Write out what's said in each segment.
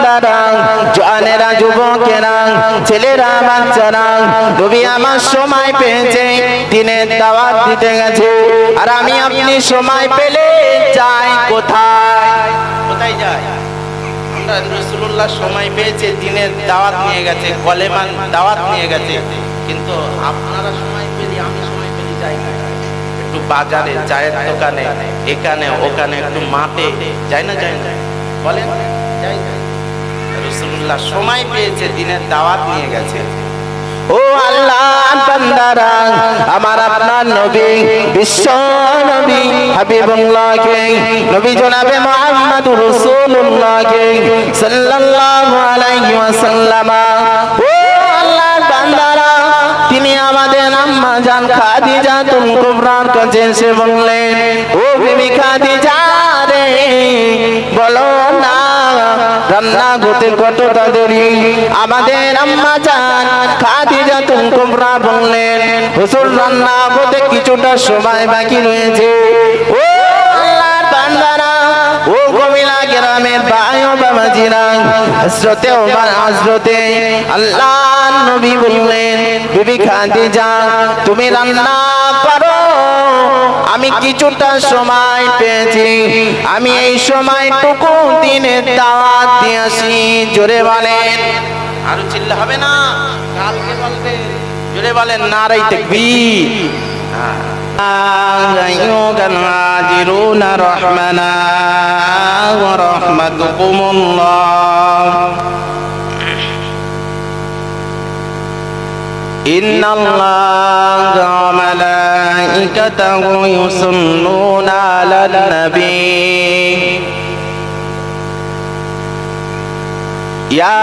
বান্দারা, জওয়ানেরা, যুবকেরা, ছেলেরা, বাচ্চারা, নবী আমার সময় পেয়েছে দিনের দাওয়াত দিতে গেছে, আর আমি আপনি সময় পেলে যাই কোথায়? কোথায় যাই? আমরা রাসূলুল্লাহ সময় পেয়েছে দিনের দাওয়াত নিয়ে গেছে, কলেমার দাওয়াত নিয়ে গেছে, কিন্তু আপনারা সময় পেলে, আমি সময় পেলে যাই না? একটু বাজারে, চায়ের দোকানে, এখানে ওখানে, একটু মাঠে যাই না? যাই না? বলেন যাই না? রাসূলুল্লাহ সময় পেয়েছে দিনের দাওয়াত নিয়ে গেছে। ও আল্লাহর বান্দারা, আমার আপনার নবী, বিশ্ব নবী হাবিবুল্লাহকে, নবী জনাবে মুহাম্মদুর রাসূলুল্লাহকে সাল্লাল্লাহু আলাইহি ওয়াসাল্লাম, ও আল্লাহর বান্দারা, তিনি আমাদের আম্মা জান খাদিজাতুল কুবরার কাছে এসে বললেন, ও বিবি খাদিজা রে, বলো না রান্না হতে কতটা দেরি? আমাদের আম্মা জান খাদিজাতুল কুবরা বললেন, হুজুর রান্না হতে কিছুটা সময় বাকি রয়েছে। ও আল্লাহর বান্দারা, ও কবিলা গ্রামের ভাই ও বাবাজিরা, হযরতে ওমর, হযরতে আল্লাহর নবী বললেন, বিবি খাদিজা তুমি রান্না করো, আমি কিছুটা সময় পেয়েছি, আমি এই সময়টুকু দিনের দাওয়াত দিয়ে আসি। জোরে বলেন, আরো চিল্লা হবে না, কালকে বলবে। জোরে বলেন নারে তাকবীর। আইয়ুহাল হাজিরুনা রাহমানা ওয়া রাহমাতুকুমুল্লাহ। ইন্নাল্লাহা ওয়া মালাইকাতাহু ইউসাল্লুনা আলান নবী ইয়া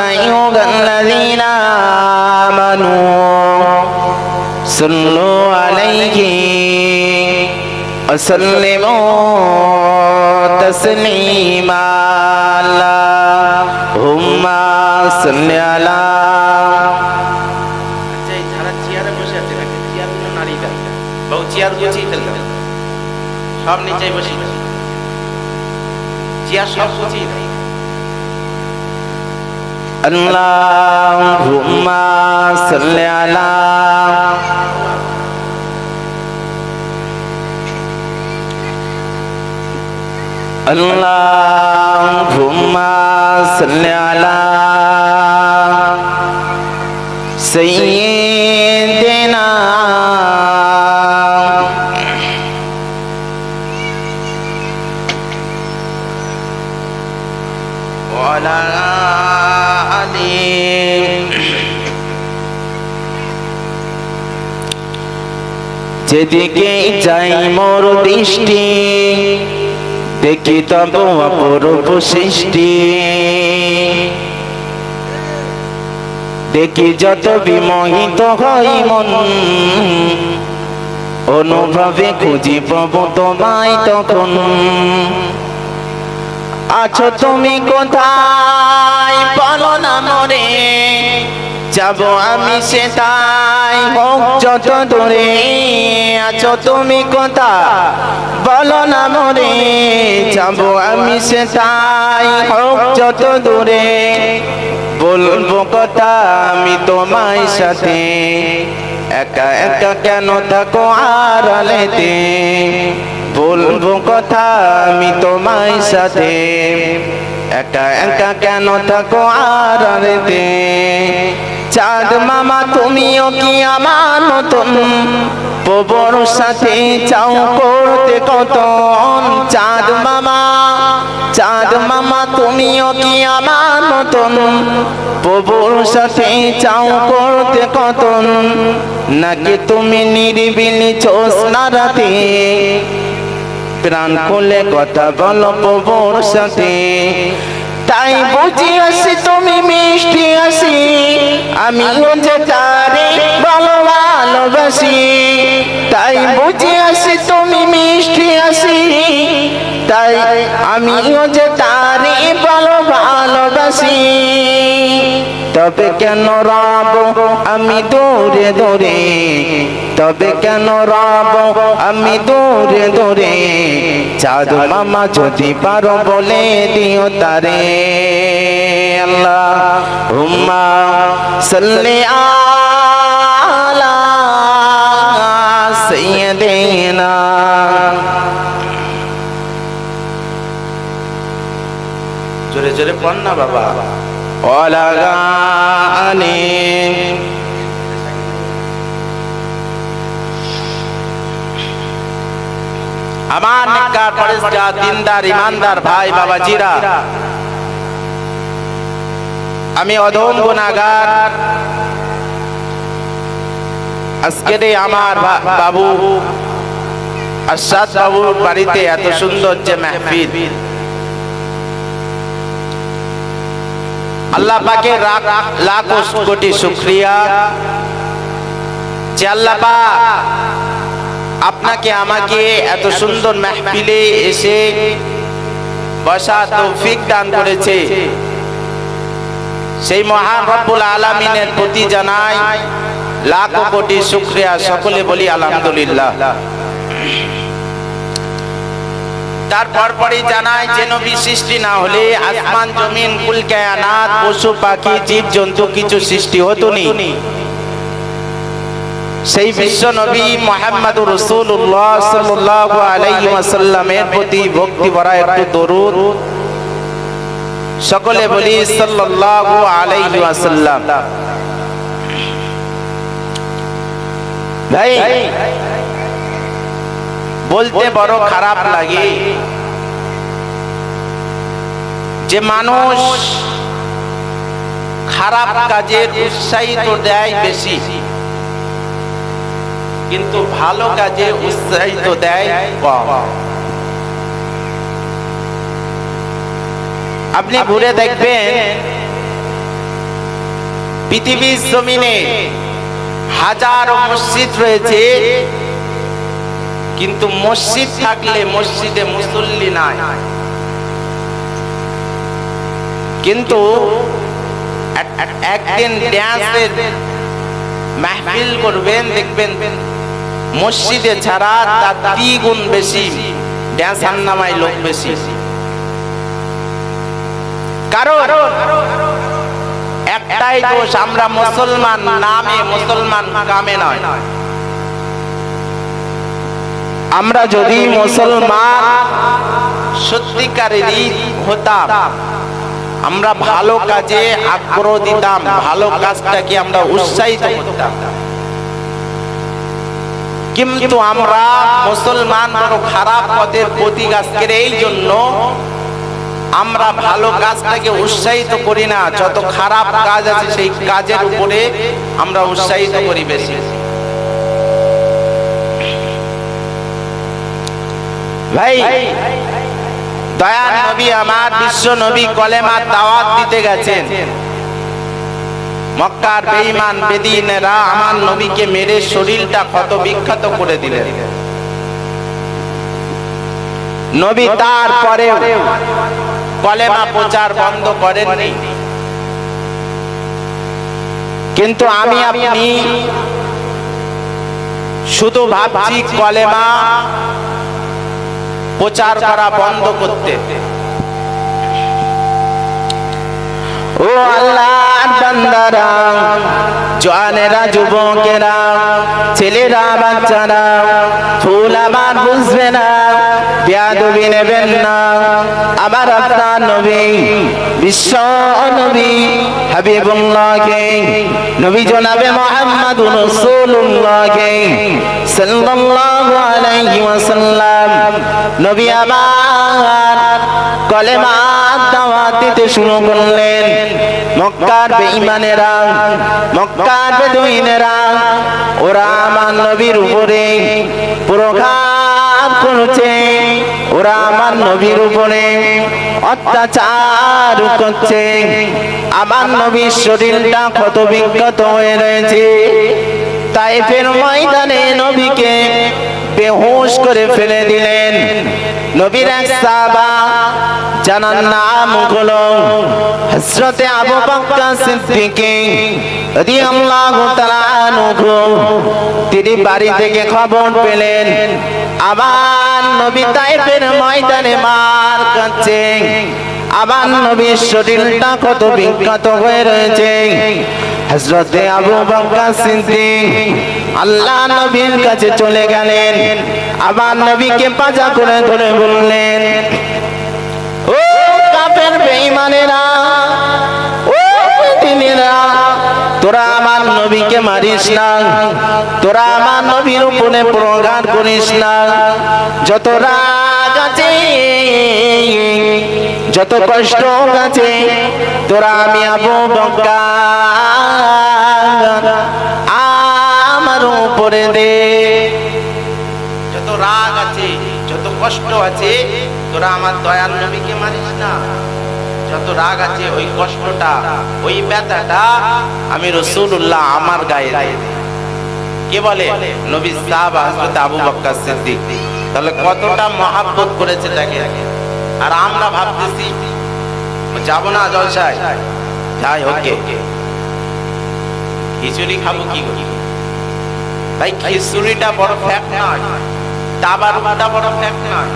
আইয়ুহাল্লাযীনা আমানু সাল্লু আলাইহি ওয়া সাল্লিমু তাসলিমা। আল্লাহুম্মা সাল্লি আলা। চেয়ার গুছিয়ে ফেলতে, সব নিচে বসে, চেয়ার সব গুছিয়ে দেয়। আল্লাহুম্মা সাল্লি আলা আল্লাহুম্মা সাল্লি আলা সাইয়্যিদিনা যেদিকে যাই মোর দৃষ্টি, দেখি তব অপরূপ সৃষ্টি, দেখি যত বিমোহিত হই মন, অনুভবে খুঁজি প্রভু তোমায় তখন। আছো তুমি কোথায় বলো না মোরে, যাব আমি সেটাই হোক যত দূরে। আছো তুমি কোথায় বলো না মোরে, যাব আমি সেটাই হোক যত দূরে। বলবো কথা আমি তোমায় সাথে, একা একা কেন থাকো আড়ালেতে। বলবো কথা আমি তোমায় সাথে, একা একা কেন থাকো আড়ালেতে। চাঁদ মামা তুমিও কি আমার মতন, প্রভুর সাথে চাও করতে কতন। চাঁদ মামা, চাঁদ মামা তুমিও কি আমার মতন, প্রভুর সাথে চাও করতে কতন। নাকি তুমি নিরিবিলি জ্যোৎস্না রাতে, প্রাণ খুলে কথা বলো প্রভুর সাথে। তাই বুঝি আসি তুমি মিষ্টি আসি, আমিও যে তারে ভালোবাসি। তাই বুঝি আসি তুমি মিষ্টি আসি, তাই আমিও যে তারে ভালোবাসি। তবে কেন রব আমি দৌড়ে দৌড়ে তবে কেন রব আমি দূরে দূরে চাঁদ মামা যদি পারো বলে দিও তারে আল্লাহুম্মা সাল্লি আলা সাইয়্যিদিনা জোরে জোরে পড় না বাবা ওয়ালা গানি আমার নেককার পরেশগার দিনদার ইমানদার ভাই বাবাজিরা আমি অধম গুনাহগার আজকের আমার বাবু আরশাদ বাবুর বাড়িতে এত সুন্দর যে মাহফিল আল্লাহ পাকের লাখ কোটি শুকরিয়া যে আল্লাহ পাক আপনাকে আমাকে এত সুন্দর মাহফিলে এসে বসার তৌফিক দান করেছে সেই মহান রব্বুল আলামিনের প্রতি জানাই লাখ কোটি শুকরিয়া সকলে বলি আলহামদুলিল্লাহ তারপর পরে জানাই যে নবী সৃষ্টি না হলে আসমান জমিন কুল কায়নাত পশু পাখি জীব জন্তু কিছু সৃষ্টি হতো না সেই বিশ্ব নবী মুহাম্মদুর রাসূলুল্লাহ সাল্লাল্লাহু আলাইহি ওয়াসাল্লামের প্রতি ভক্তি ভরা একটু দরুদ সকলে বলি সাল্লাল্লাহু আলাইহি ওয়াসাল্লাম ভাই বলতে বড় খারাপ লাগে যে মানুষ খারাপ কাজে উৎসাহিত দেয় বেশি কিন্তু ভালো কাজে উৎসাহিত দেয় কম আপনি ঘুরে দেখবেন পৃথিবীর জমিনে হাজারো মসজিদ রয়েছে কিন্তু মসজিদ থাকলে মসজিদে মুসল্লি নাই কিন্তু একদিন ড্যান্সের মাহফিল করবেন দেখবেন মসজিদে ছাড়া তার দ্বিগুণ বেশি ড্যান্স হান্নামায় লোক বেশি কারণ একটাই দোষ আমরা মুসলমান নামে মুসলমান কামে নয় আমরা যদি মুসলমান সত্যিকারেরই হতাম আমরা ভালো কাজে আগ্রহ দিতাম ভালো কাজটাকে আমরা উৎসাহিত করতাম কিন্তু আমরা মুসলমান বড় খারাপ পথের প্রতীক আজকের এই জন্য আমরা ভালো কাজটাকে উৎসাহিত করি না যত খারাপ কাজ আছে সেই কাজের উপরে আমরা উৎসাহিত করি বেশি ভাই দয়ার নবী আমার বিশ্ব নবী কলেমার দাওয়াত দিতে গেছেন মক্কার বেঈমান বেদিনেরা আমার নবীকে মেরে শরীরটা ক্ষত বিক্ষত করে দিলেন নবী তারপরে কলেমা প্রচার বন্ধ করেননি কিন্তু আমি আপনি শুধু ভাবছি কলেমা প্রচার করা বন্ধ করতে ও আল্লাহর বান্দারা জওয়ানেরা যুবকেরা ছেলেরা বাচ্চারা ফুল আমার বুঝবে না বেয়াদবি নেবেন না আমার আপনার নবী বিশ্ব নবী হাবিবুল্লাহকে নবী জনাবে মুহাম্মদুর রাসূলুল্লাহকে সাল্লাল্লাহু আলাইহি ওয়াসাল্লাম নবী আমার কলেমা দাওয়াত দিতে শুরু করলেন মক্কার বেঈমানেরা মক্কার বেদুইনেরা ওরা আমার নবীর উপরে প্রঘাত করছে ওরা আমার নবীর উপরে অত্যাচার করছে আমার নবীর শরীরটা ক্ষত বিক্ষত হয়ে রয়েছে তাইফের ময়দানে নবীকে বেহুশ করে ফেলে দিলেন নবীর এক সাহাবা যার নাম হলো হযরতে আবু বকর সিদ্দিক রাদিয়াল্লাহু তাআলা আনহু তিনি বাড়ি থেকে খবর পেলেন আমার নবী তায়েফের ময়দানে মার খাচ্ছে, আমার নবীর শরীরটা কত বিখ্যাত হয়ে রয়েছে। হযরতে আবু বকর সিদ্দিক আল্লাহ নবীর কাছে চলে গেলেন, আমার নবীকে পাজা করে ধরে বললেন, ও কাফের বেঈমানেরা, ও বেঈমানেরা, তোরা আমার নবীকে মারিস না, তোরা আমার নবীর উপরে প্রহার করিস না। যত রাগ আছে, যত কষ্ট আছে, তোরা আমি আবু বকর আমার উপরে দে। যত রাগ আছে, যত কষ্ট আছে, তোরা আমার দয়াল নবীকে মারিস না। যত রাগ আছে, ওই কষ্টটা, ওই ব্যথাটা আমি রাসূলুল্লাহ আমার গায়ে দে। কে বলে? নবী সাহাবা হযরত আবু বকর সিদ্দিক। তাহলে কতটা মহব্বত করেছে তাকে। আর আমরা ভাবতেছি যাব না জলসায়, যাই হোক, খিচুড়ি খাবো কি করি ভাই? খিচুড়িটা বড় ফ্যাক্ট নয়, তাবারুকটা বড় ফ্যাক্ট নয়,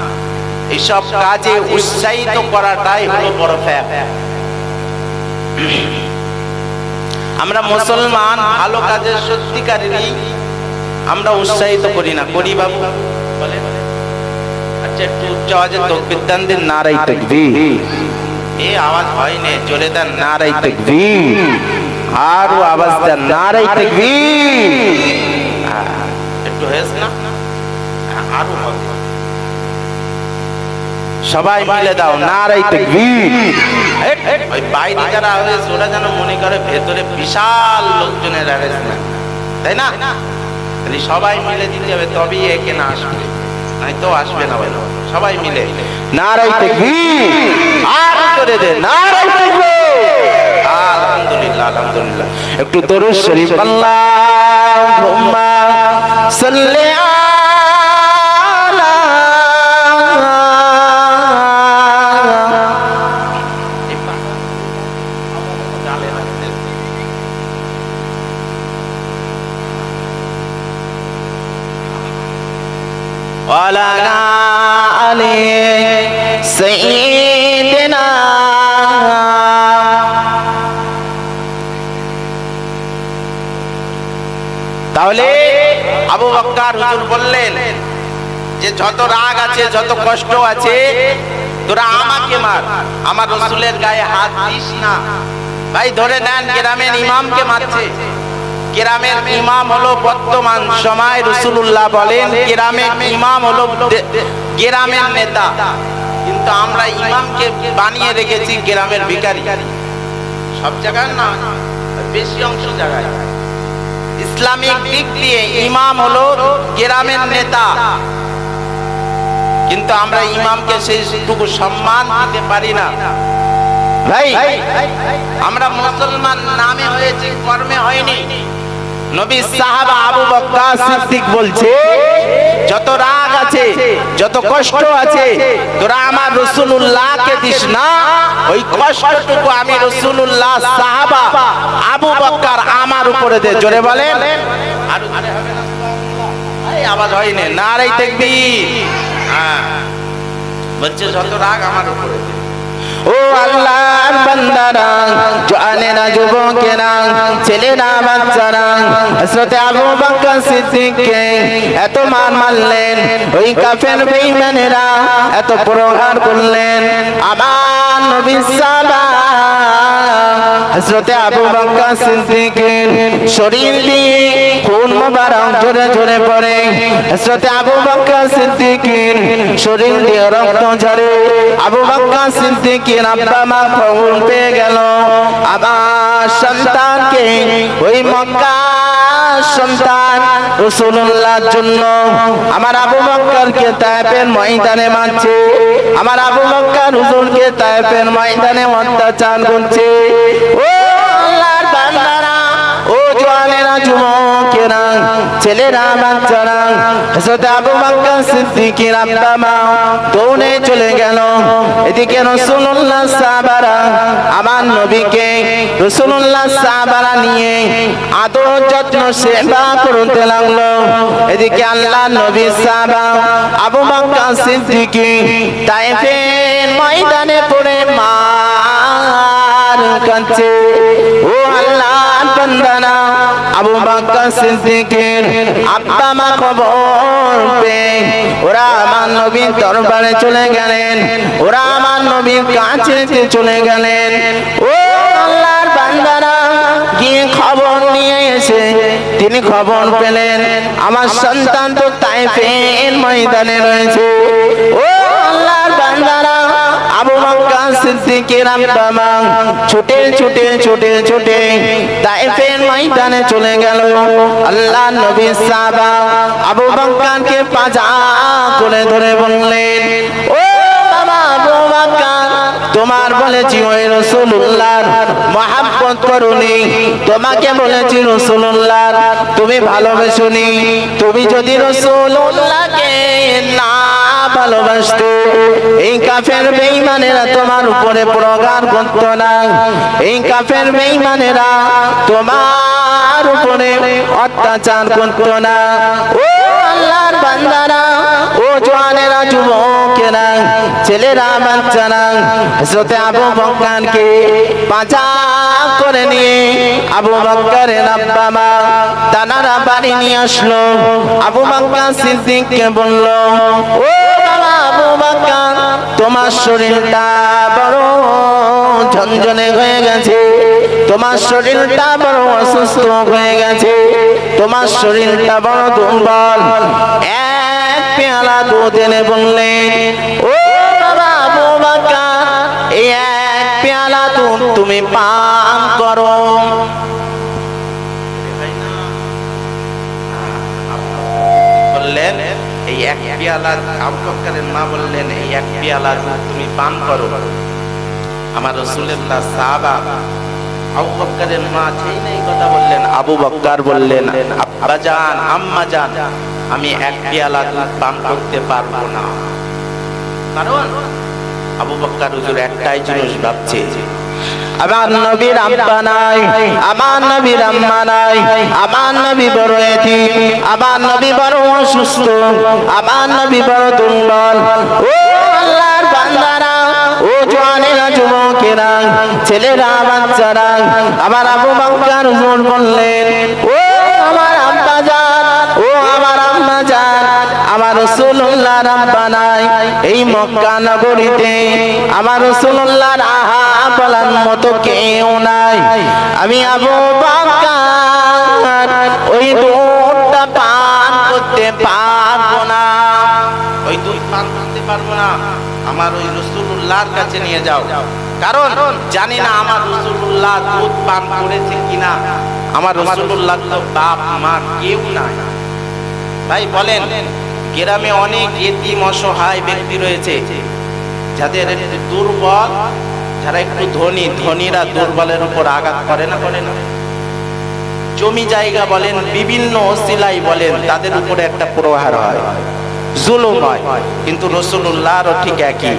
এইসব কাজে উৎসাহিত করাটাই হলো বড় ফ্যাক্ট। আমরা মুসলমান ভালো কাজের সত্যিকারেরই আমরা উৎসাহিত করি না, করি বাবু? আচ্ছা, একটু উচ্চ আওয়াজে তাকবীর দেন, দিন নারায়ে তাকবীর। এই আওয়াজ হয় না, জোরে দেন নারায়ে তাকবীর। আরো আওয়াজ দেন নারায়ে তাকবীর। একটু হয়েছে না? আরো হবে, সবাই মিলে দাও নারায়ে তাকবীর। ওই বাইরে যারা হয়েছে ওরা যেন মনে করে ভেতরে বিশাল লোকজনের অ্যারেঞ্জমেন্ট, তাই না? সবাই মিলে দিতে হবে, তবেই একে না আসবে, নাই তো আসবে না। সবাই মিলে নারায়ে তাকবীর। আর করে দে নারায়ে তাকবীর। আলহামদুলিল্লাহ, আলহামদুলিল্লাহ। একটু দরুদ শরীফ আল্লাহুম্মা সাল্লি আলা। ওয়ালা আলি সাইয়্যিদিনা। তাহলে আবু বকর হুজুর বললেন যে যত রাগ আছে, যত কষ্ট আছে, তোরা আমাকে মার, আমার রাসূলের গায়ে হাত দিস না। ভাই ধরে নেন গ্রামের ইমামকে মারছে। গ্রামের ইমাম হলো বর্তমান সময় রাসূলুল্লাহ বলেন গ্রামের ইমাম হলো গ্রামের নেতা, কিন্তু আমরা ইমামকে বানিয়ে রেখেছি গ্রামের ভিখারি। সব জায়গায় না, বেশি অংশ জায়গায় ইসলামিক দিক দিয়ে ইমাম হলো গ্রামের নেতা, কিন্তু আমরা ইমামকে সেইটুকু সম্মান দিতে পারি না। ভাই আমরা মুসলমান নামে হয়েছে, কর্মে হয়নি। নবী সাহাবা আবু বকর সিদ্দিক বলছে যত রাগ আছে, যত কষ্ট আছে, তোরা আমার রাসূলুল্লাহকে দিস না। ওই কষ্টটুকু আমি রাসূলুল্লাহ সাহাবা আবু বকর আমার উপরে দে। জোরে বলেন। আর জোরে হবে না সুবহানাল্লাহ? এই আওয়াজ হয় না, নারায়ে তাকবীর। হ্যাঁ, বলছে যত রাগ আমার উপরে দে। ও আল্লাহর বান্দারা, জওয়ানেরা, যুবকেরা, ছেলেরা, বাচ্চারা, হযরত আবু বকর সিদ্দিককে এত মারলেন, ওই কাফের বেঈমানেরা এত প্রহার করলেন। আমার নবী সাল্লাল্লাহু হযরত আবু বকর সিদ্দিকের শরীর দিয়ে খুন মোবারক ঝরে ঝরে পড়ে। হযরত আবু বকর সিদ্দিকের শরীর দিয়ে রক্ত ঝরে। আবু বকর সিদ্দিকের আব্বা মা খবর পেয়ে গেল আমার সন্তানকে, ওই মক্কা সন্তান রাসূলুল্লাহর জন্য আমার আবু বকরকে তায়েফের ময়দানে মারছে, আমার আবু বকর হুজুরকে তায়েফের ময়দানে অত্যাচার করছে। ও আল্লাহর বান্দারা, ও জওয়ানেরা, যুবকেরা, ছেলেরা, বাচ্চারা, হযরত আবু বকর সিদ্দিকের আব্বা মা দৌড়ে চলে গেল। এদিকে রাসূলুল্লাহ সাহাবারা আমার নবীকে রাসূলুল্লাহ সাহাবারা নিয়ে আদর যত্ন সেবা করতে লাগলো। এদিকে আল্লাহ নবী সাহাবা আবু বকর সিদ্দিক তায়েফের ময়দানে পড়ে মার কাছে। ও আল্লাহর বান্দারা, আবু বকর সিদ্দিকের আব্বা মা খবর পেয়ে ওরা আমার নবীর দরবারে চলে গেলেন, ওরা আমার নবীর কাছে চলে গেলেন। ও আল্লাহর বান্দারা, গিয়ে খবর নিয়ে এসে তিনি খবর পেলেন আমার সন্তান তো তায়েফের ময়দানে রয়েছে। ও আল্লাহর বান্দারা, আবু বকর সিদ্দিকের আব্বা মা ছুটে ছুটে ছুটে ছুটে তায়েফের ময়দানে চলে গেল। আল্লাহ নবী সাহাবা আবু বকরকে পাজা করে ধরে বললেন, ও বাবা আবু বকর, তোমার বলেছি ওই রাসূলুল্লাহর মহব্বত করুনি, তোমাকে বলেছি রাসূলুল্লাহর তুমি ভালোবাসুনি। তুমি যদি রাসূলুল্লাহকে না ভালোবাসতো, এই কাফের বেঈমানেরা তোমার উপরে প্রহার করতো না, এই কাফের বেঈমানেরা তোমার উপরে অত্যাচার করতো না। ও আল্লাহর বান্দারা, ও জওয়ানেরা, যুবকেরা, ছেলেরা, বাচ্চারা, হযরত আবু বকরকে পাঁজা করে নিয়ে আবু বকরের আব্বা মা তানারা বাড়ি নিয়ে আসলো। আবু বকর সিদ্দিককে বলল, ও বাবা আবু বকর, তোমার শরীরটা বড় ঝনঝনে হয়ে গেছে, তোমার শরীরটা বড় অসুস্থ হয়ে গেছে, তোমার শরীরটা বড় দুর্বল। এক পেয়ালা দুধ এনে বললেন, ও বাবা আবু বকর, এই এক পেয়ালা দুধ তুমি পান করো। বললেন এই এক পেয়ালা, আবু বকরের মা বললেন এই এক পেয়ালা দুধ তুমি পান করো। আমার রাসূলুল্লাহ সাহাবা আবু বকরের মা যেই না এই কথা বললেন, আবু বকর বললেন, আব্বা জান, আম্মা জান, আমি এক পেয়ালা দুধ পান করতে পারবো না। কারণ আবু বকর হুজুর একটাই জিনিস ভাবছে, আমার নবীর আব্বা নাই, আমার নবীর আম্মা নাই, আমার নবী বড় এতিম, আমার নবী বড় অসুস্থ, আমার নবী বড় দুর্বল। ও আল্লাহর বান্দারা, ও জওয়ানেরা, যুবকেরা, ছেলেরা, বাচ্চারা, আমার আবু বকর হুজুর বললেন, ও আমার আব্বা জান, ও আমার আম্মা জান, আমার রাসূলুল্লাহর আব্বা নাই, এই মক্কা নগরীতে আমার রাসূলুল্লাহর আহা বলার মতো কেউ নাই। আমি আবু বকর ওই দুধটা পান করতে পারবো না, ওই দুধ পান করতে পারবো না, আমার ওই রাসূলুল্লাহর কাছে নিয়ে যাও। কারণ জানি না আমার রাসূলুল্লাহ দুধ পান করেছে কিনা, আমার রাসূলুল্লাহ তো বাপ মা কেউ নাই। ভাই বলেন, গ্রামে অনেক এতিম অসহায় ব্যক্তি রয়েছে যাদের একটু দুর্বল, যারা একটু ধনী, ধনীরা দুর্বলের উপর আঘাত করে না, করে না? জমি জায়গা বলেন, বিভিন্ন ওসিলাই বলেন, তাদের উপরে একটা প্রহার হয়, জুলুম হয়। কিন্তু রাসূলুল্লাহরও ঠিক একই,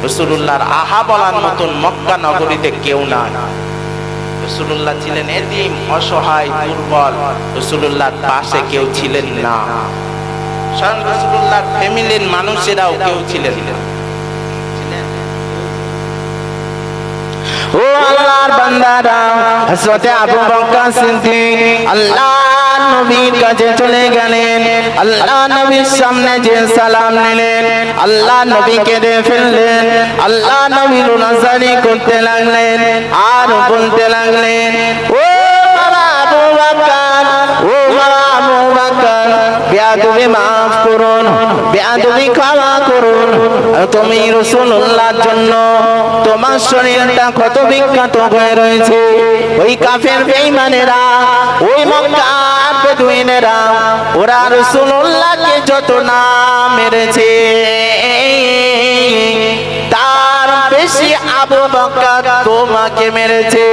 রাসূলুল্লাহর আহা বলার মতন মক্কা নগরীতে কেউ নাই। রাসূলুল্লাহ ছিলেন এতিম, অসহায়, দুর্বল, রাসূলুল্লাহর পাশে কেউ ছিলেন না। স্বয়ং রাসূলুল্লাহর ফ্যামিলির মানুষেরাও কেউ ছিলেন না। ও আল্লাহর বান্দারা, হযরত আবু বকর সিদ্দিক আল্লাহর নবীর কাছে চলে গেলেন। আল্লাহ নবীর সামনে যে সালাম নিলেন, আল্লাহ নবীকে দিয়ে ফেললেন। আল্লাহ নবী রুনাজারি করতে লাগলেন আর বলতে লাগলেন, ও বাবা আবু বকর, ও বাবা আবু বকর, বেয়াদবি মাফ করুন, বেয়াদবি ক্ষমা করুন। তুমি রাসূলুল্লাহর জন্য তোমার শরীরটা কত বিখ্যাত হয়ে রয়েছে। ওই কাফের বেঈমানেরা, ওই মক্কার বেদুইনেরা, ওরা রাসূলুল্লাহকে যত না মেরেছে, তার বেশি আবু বকর তোমাকে মেরেছে।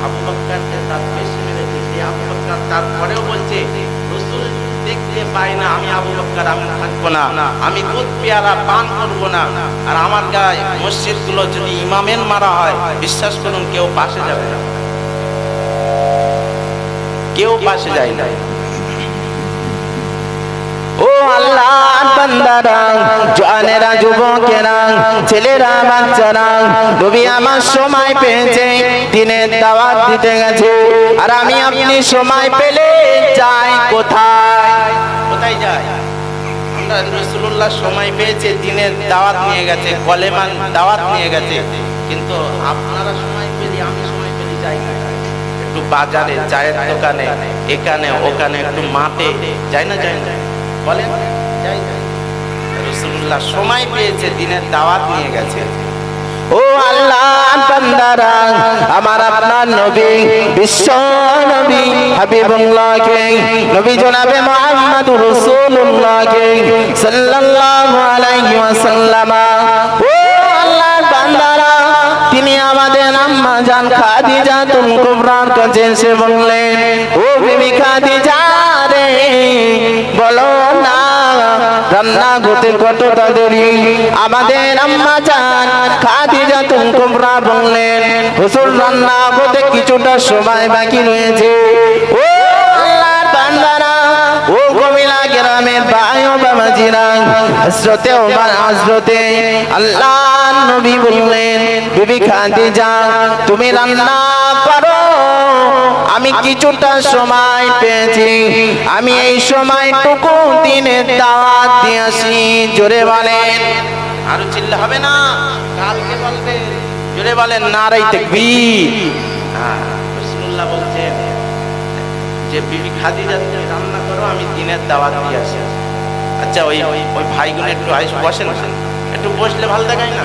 আবু বকরকে তার বেশি মেরেছে। সেই আবু বকর তারপরেও বলছে, রাসূল দেখতে পাই না, আমি আবু বকর আমি থাকবো না, আমি দুধ পেয়ালা পান করবো না, আর আমার গায়ে মসজিদগুলো যদি ইমামের মারা হয়, বিশ্বাস করুন কেউ পাশে যাবে না, কেউ পাশে যায় না। ও আল্লাহ বান্দারা, জওয়ানেরা, যুবকেরা, ছেলেরা, বাচ্চারা, নবী আমার সময় পেয়েছে দিনের দাওয়াত দিতে গেছে, আর আমি আপনি সময় পেলে যাই কোথায়? কোথায় যাই? আমরা রাসূলুল্লাহ সময় পেয়েছে দিনের দাওয়াত নিয়ে গেছে, কলেমার দাওয়াত নিয়ে গেছে, কিন্তু আপনারা সময় পেলে, আমি সময় পেলে যাই না? একটু বাজারে, চায়ের দোকানে, এখানে ওখানে, একটু মাঠে যাই না? যাই না? বলেন যাই না? রাসূলুল্লাহ সময় পেয়েছে দিনের দাওয়াত নিয়ে গেছে। ও আল্লাহ বান্দারা, আমার আপনার নবী, বিশ্ব নবী হাবিবুল্লাহকে, নবী জনাবে মুহাম্মদুর রাসূলুল্লাহকে সাল্লাল্লাহু আলাইহি ওয়াসাল্লাম, ও আল্লাহর বান্দারা, তিনি আমাদের আম্মা জান খাদিজাতুল কুবরার কাছে এসে বললেন, ও বিবি খাদিজা রে, বলো না রান্না করতে কতটা দেরি? আমাদের আম্মা জান খাদিজাতুল কুবরা বললেন, হুজুর রান্না করতে কিছুটা সময় বাকি রয়েছে। ও আল্লাহর বান্দারা, ও কবিলা গ্রামের ভাই ও বাবাজিরা, হযরতে ওমর, হযরতে আল্লাহর নবী বললেন, বিবি খাদিজা তুমি রান্না করো, আমি কিছুটা সময় পেয়েছি, আমি এই সময়টুকু দিনের দাওয়াত দিয়ে আসি। জোরে বলেন, আরো চিল্লা হবে না, কালকে বলবে। জোরে বলেন নারে তাকবীর। রাসূলুল্লাহ বলছেন যে বিবি খাদিজা তুমি রান্না করো, আমি দিনের দাওয়াত দিয়ে আসি। আচ্ছা ওই ভাইগুলো একটু বসেন, একটু বসলে ভালো দেখায় না?